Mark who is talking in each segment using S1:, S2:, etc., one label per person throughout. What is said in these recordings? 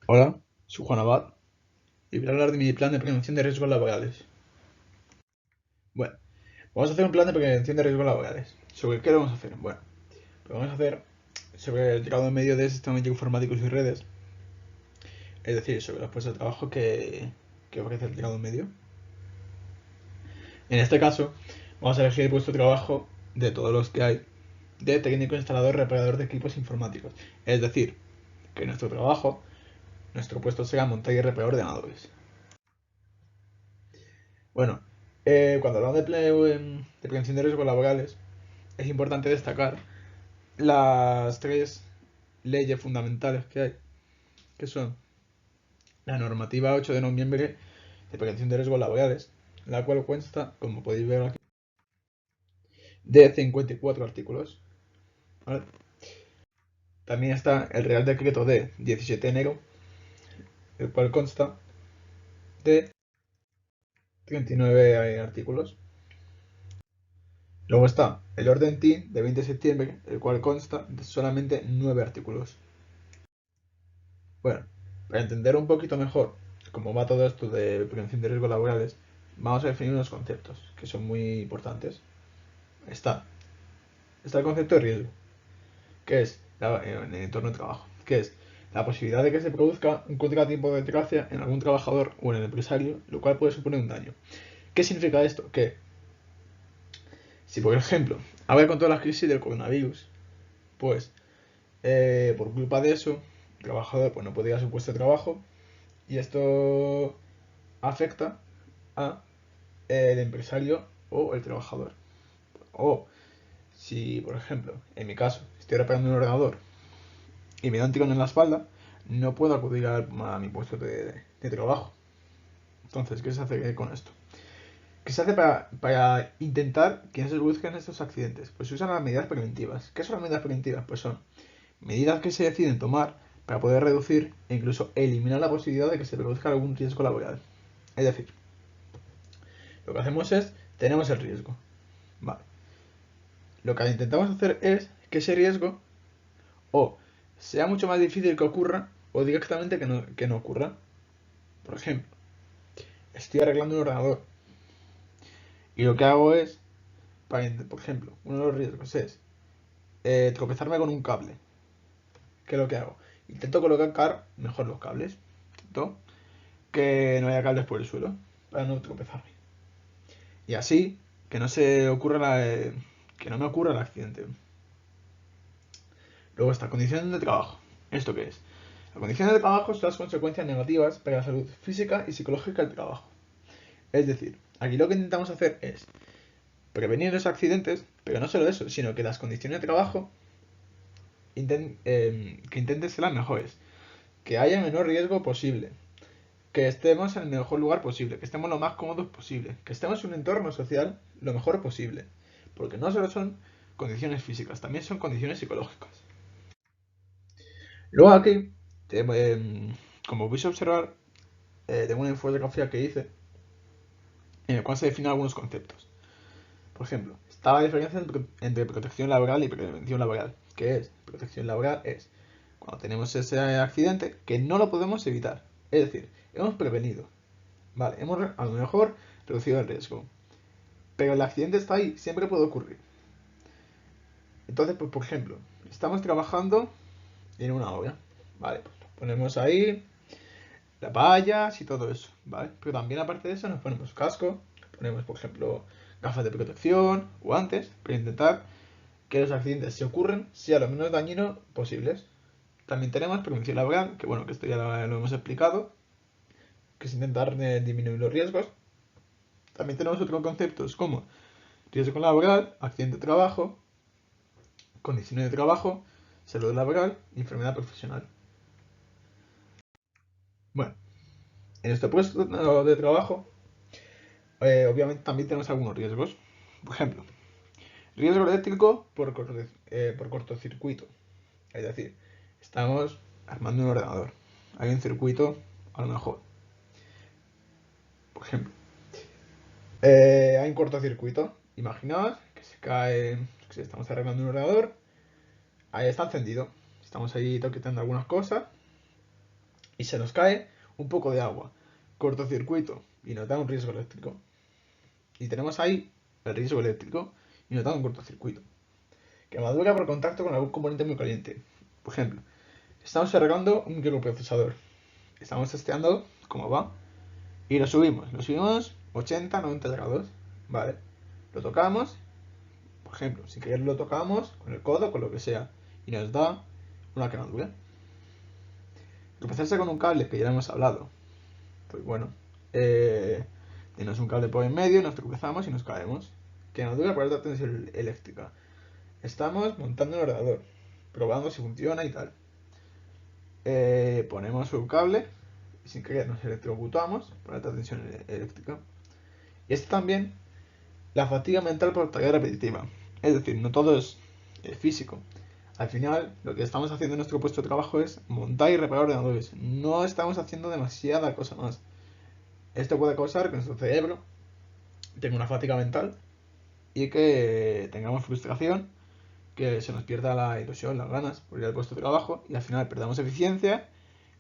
S1: Hola, soy Juan Abad y voy a hablar de mi plan de prevención de riesgos laborales. Bueno, vamos a hacer un plan de prevención de riesgos laborales. ¿Sobre qué lo vamos a hacer? Bueno, lo vamos a hacer sobre el grado medio de sistemas informáticos y redes, es decir, sobre los puestos de trabajo que ofrece el grado medio. En este caso, vamos a elegir el puesto de trabajo de todos los que hay de técnico instalador reparador de equipos informáticos. Es decir, que nuestro trabajo, nuestro puesto sea montar y reparar ordenadores. Bueno, cuando hablamos de prevención de riesgos laborales, es importante destacar las tres leyes fundamentales que hay, que son la normativa 8 de noviembre de prevención de riesgos laborales, la cual consta, como podéis ver aquí, de 54 artículos. ¿Vale? También está el Real Decreto de 17 de enero, el cual consta de 39 artículos. Luego está el Orden TI de 20 de septiembre, el cual consta de solamente 9 artículos. Bueno, para entender un poquito mejor cómo va todo esto de prevención de riesgos laborales, vamos a definir unos conceptos que son muy importantes. Está, está el concepto de riesgo, que es en el entorno de trabajo, que es la posibilidad de que se produzca un contratiempo de desgracia en algún trabajador o en el empresario, lo cual puede suponer un daño. ¿Qué significa esto? Que si, por ejemplo, ahora con toda la crisis del coronavirus, pues por culpa de eso, el trabajador pues, no podía ir a su puesto de trabajo y esto afecta a el empresario o el trabajador. O si, por ejemplo, en mi caso, estoy reparando un ordenador y me da un tirón en la espalda, no puedo acudir a mi puesto de trabajo. Entonces, ¿qué se hace con esto? ¿Qué se hace para intentar que no se produzcan estos accidentes? Pues se usan las medidas preventivas. ¿Qué son las medidas preventivas? Pues son medidas que se deciden tomar para poder reducir e incluso eliminar la posibilidad de que se produzca algún riesgo laboral. Es decir, lo que hacemos es, tenemos el riesgo. Vale. Lo que intentamos hacer es que ese riesgo o sea mucho más difícil que ocurra o directamente que no ocurra. Por ejemplo, estoy arreglando un ordenador y lo que hago es, por ejemplo, uno de los riesgos es tropezarme con un cable. ¿Qué es lo que hago? Intento colocar mejor los cables. Intento que no haya cables por el suelo para no tropezarme. Y así que no se ocurra que no me ocurra el accidente. Luego está condiciones de trabajo. ¿Esto qué es? Las condiciones de trabajo son las consecuencias negativas para la salud física y psicológica del trabajo. Es decir, aquí lo que intentamos hacer es prevenir los accidentes, pero no solo eso, sino que las condiciones de trabajo que intenten ser las mejores, que haya el menor riesgo posible, que estemos en el mejor lugar posible, que estemos lo más cómodos posible, que estemos en un entorno social lo mejor posible, porque no solo son condiciones físicas, también son condiciones psicológicas. Luego aquí, como vais a observar, tengo una infografía que hice en el cual se definen algunos conceptos. Por ejemplo, está la diferencia entre protección laboral y prevención laboral. ¿Qué es? Protección laboral es cuando tenemos ese accidente que no lo podemos evitar. Es decir, hemos prevenido. Vale, hemos a lo mejor reducido el riesgo. Pero el accidente está ahí, siempre puede ocurrir. Entonces, pues por ejemplo, estamos trabajando en una obra. Vale, pues ponemos ahí las vallas y todo eso, ¿vale? Pero también aparte de eso nos ponemos casco, ponemos por ejemplo gafas de protección, guantes, para intentar que los accidentes, si ocurren, sean lo menos dañinos posibles. También tenemos prevención laboral, que bueno, que esto ya lo hemos explicado, que es intentar disminuir los riesgos. También tenemos otros conceptos como riesgo laboral, accidente de trabajo, condiciones de trabajo, salud laboral y enfermedad profesional. Bueno, en este puesto de trabajo, obviamente también tenemos algunos riesgos. Por ejemplo, riesgo eléctrico por cortocircuito. Es decir, estamos armando un ordenador. Hay un circuito, a lo mejor. Por ejemplo, hay un cortocircuito. Imaginaos que se cae, que estamos arreglando un ordenador, ahí está encendido. Estamos ahí toqueteando algunas cosas y se nos cae un poco de agua, cortocircuito y nos da un riesgo eléctrico. Y tenemos ahí el riesgo eléctrico y nos da un cortocircuito. Quemadura por contacto con algún componente muy caliente. Por ejemplo, estamos arreglando un microprocesador. Estamos testeando cómo va. Y lo subimos 80, 90 grados. Vale. Lo tocamos. Por ejemplo, si querer lo tocamos con el codo, con lo que sea. Y nos da una quemadura. Tropezarse con un cable, que ya hemos hablado. Pues bueno. Tenemos un cable por en medio, nos tropezamos y nos caemos. Quemadura por alta tensión eléctrica. Estamos montando un ordenador. Probando si funciona y tal. Ponemos un cable y sin querer nos electrocutamos por alta tensión eléctrica. Y es también la fatiga mental por tarea repetitiva. Es decir, no todo es físico. Al final, lo que estamos haciendo en nuestro puesto de trabajo es montar y reparar ordenadores. No estamos haciendo demasiada cosa más. Esto puede causar que nuestro cerebro tenga una fatiga mental y que tengamos frustración, que se nos pierda la ilusión, las ganas por ir al puesto de trabajo y al final perdamos eficiencia.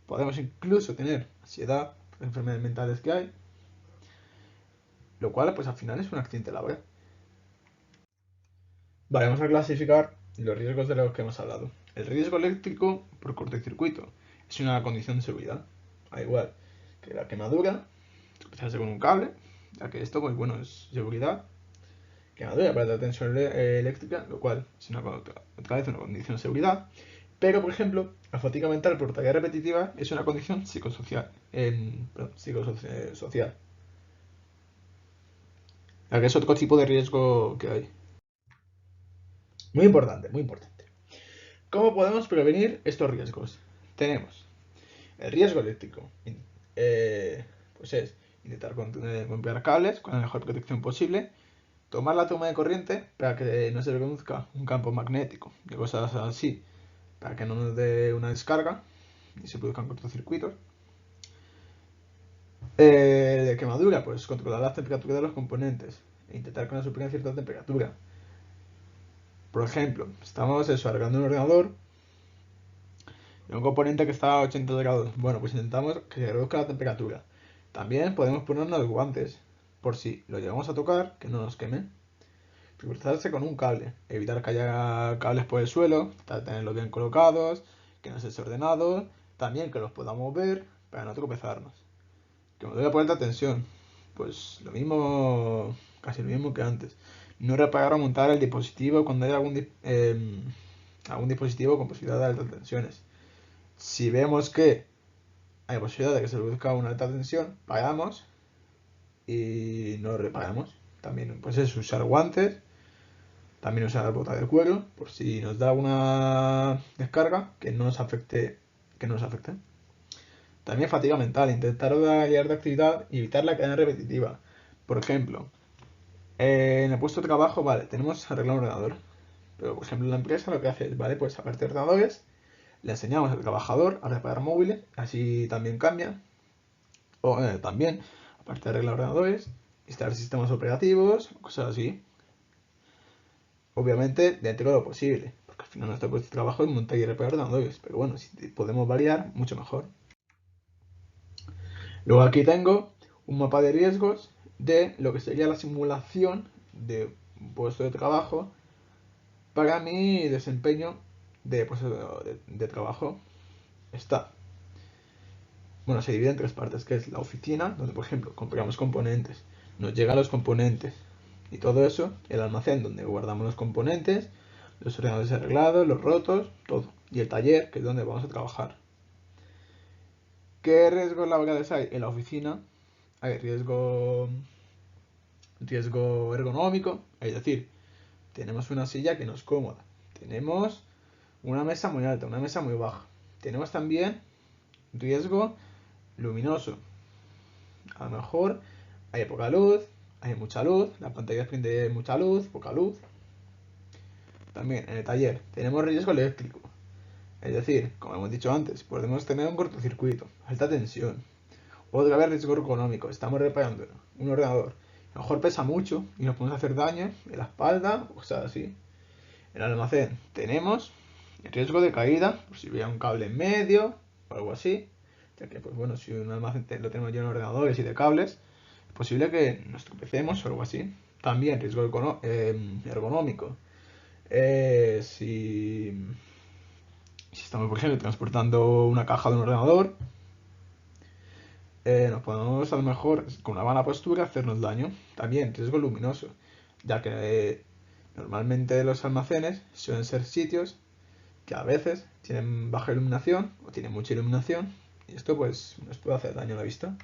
S1: Podemos incluso tener ansiedad, enfermedades mentales que hay, lo cual pues al final es un accidente laboral. Vale, vamos a clasificar los riesgos de los que hemos hablado. El riesgo eléctrico por cortocircuito es una condición de seguridad, al igual que la quemadura, tropezarse con un cable, ya que esto pues bueno es seguridad, quemadura para la tensión eléctrica, lo cual es otra vez una condición de seguridad. Pero, por ejemplo, la fatiga mental por tarea repetitiva es una condición psicosocial. Psicosocial. Ya que es otro tipo de riesgo que hay. Muy importante, muy importante. ¿Cómo podemos prevenir estos riesgos? Tenemos el riesgo eléctrico. Pues es intentar comprar cables con la mejor protección posible. Tomar la toma de corriente para que no se produzca un campo magnético y cosas así, para que no nos dé una descarga y se produzcan cortocircuitos. De quemadura, pues controlar la temperatura de los componentes e intentar que no superen cierta temperatura. Por ejemplo, estamos arreglando un ordenador de un componente que está a 80 grados. Bueno, pues intentamos que se reduzca la temperatura. También podemos ponernos guantes por si lo llevamos a tocar, que no nos queme. Cruzarse con un cable, evitar que haya cables por el suelo, tenerlos bien colocados, que no esté desordenado, también que los podamos ver para no tropezarnos. Que me doy por alta tensión, pues lo mismo, casi lo mismo que antes. No reparar o montar el dispositivo cuando hay algún dispositivo con posibilidad de altas tensiones. Si vemos que hay posibilidad de que se produzca una alta tensión, paramos y no reparamos. También pues es usar guantes, también usar la bota del cuero, por si nos da alguna descarga que no nos afecte. También fatiga mental, intentar variar de actividad y evitar la cadena repetitiva. Por ejemplo, en el puesto de trabajo, vale, tenemos arreglado un ordenador. Pero, por ejemplo, la empresa lo que hace es, vale, pues aparte de ordenadores, le enseñamos al trabajador a reparar móviles, así también cambia. O también, aparte de arreglar ordenadores, instalar sistemas operativos, cosas así. Obviamente, dentro de lo posible, porque al final nuestro puesto de trabajo es montar y reparar ordenadores. Pero bueno, si podemos variar, mucho mejor. Luego aquí tengo un mapa de riesgos de lo que sería la simulación de un puesto de trabajo para mi desempeño de puesto de trabajo. Está, bueno, se divide en tres partes, que es la oficina, donde por ejemplo compramos componentes, nos llegan los componentes y todo eso, el almacén donde guardamos los componentes, los ordenadores arreglados, los rotos, todo, y el taller, que es donde vamos a trabajar. ¿Qué riesgos laborales hay? En la oficina hay riesgo ergonómico, es decir, tenemos una silla que no es cómoda, tenemos una mesa muy alta, una mesa muy baja, tenemos también riesgo luminoso, a lo mejor hay poca luz, hay mucha luz, la pantalla prende mucha luz, poca luz. También en el taller tenemos riesgo eléctrico, es decir, como hemos dicho antes, podemos tener un cortocircuito, alta tensión. Otra vez riesgo ergonómico, estamos reparando un ordenador, a lo mejor pesa mucho y nos podemos hacer daño en la espalda o cosas así. En el almacén tenemos el riesgo de caída, por si hubiera un cable en medio o algo así. ya que, pues bueno, si un almacén lo tenemos lleno de ordenadores y de cables, es posible que nos tropecemos o algo así. También riesgo ergonómico. Si estamos, por ejemplo, transportando una caja de un ordenador, nos podemos a lo mejor con una mala postura hacernos daño. También riesgo luminoso, ya que normalmente los almacenes suelen ser sitios que a veces tienen baja iluminación o tienen mucha iluminación y esto pues nos puede hacer daño a la vista.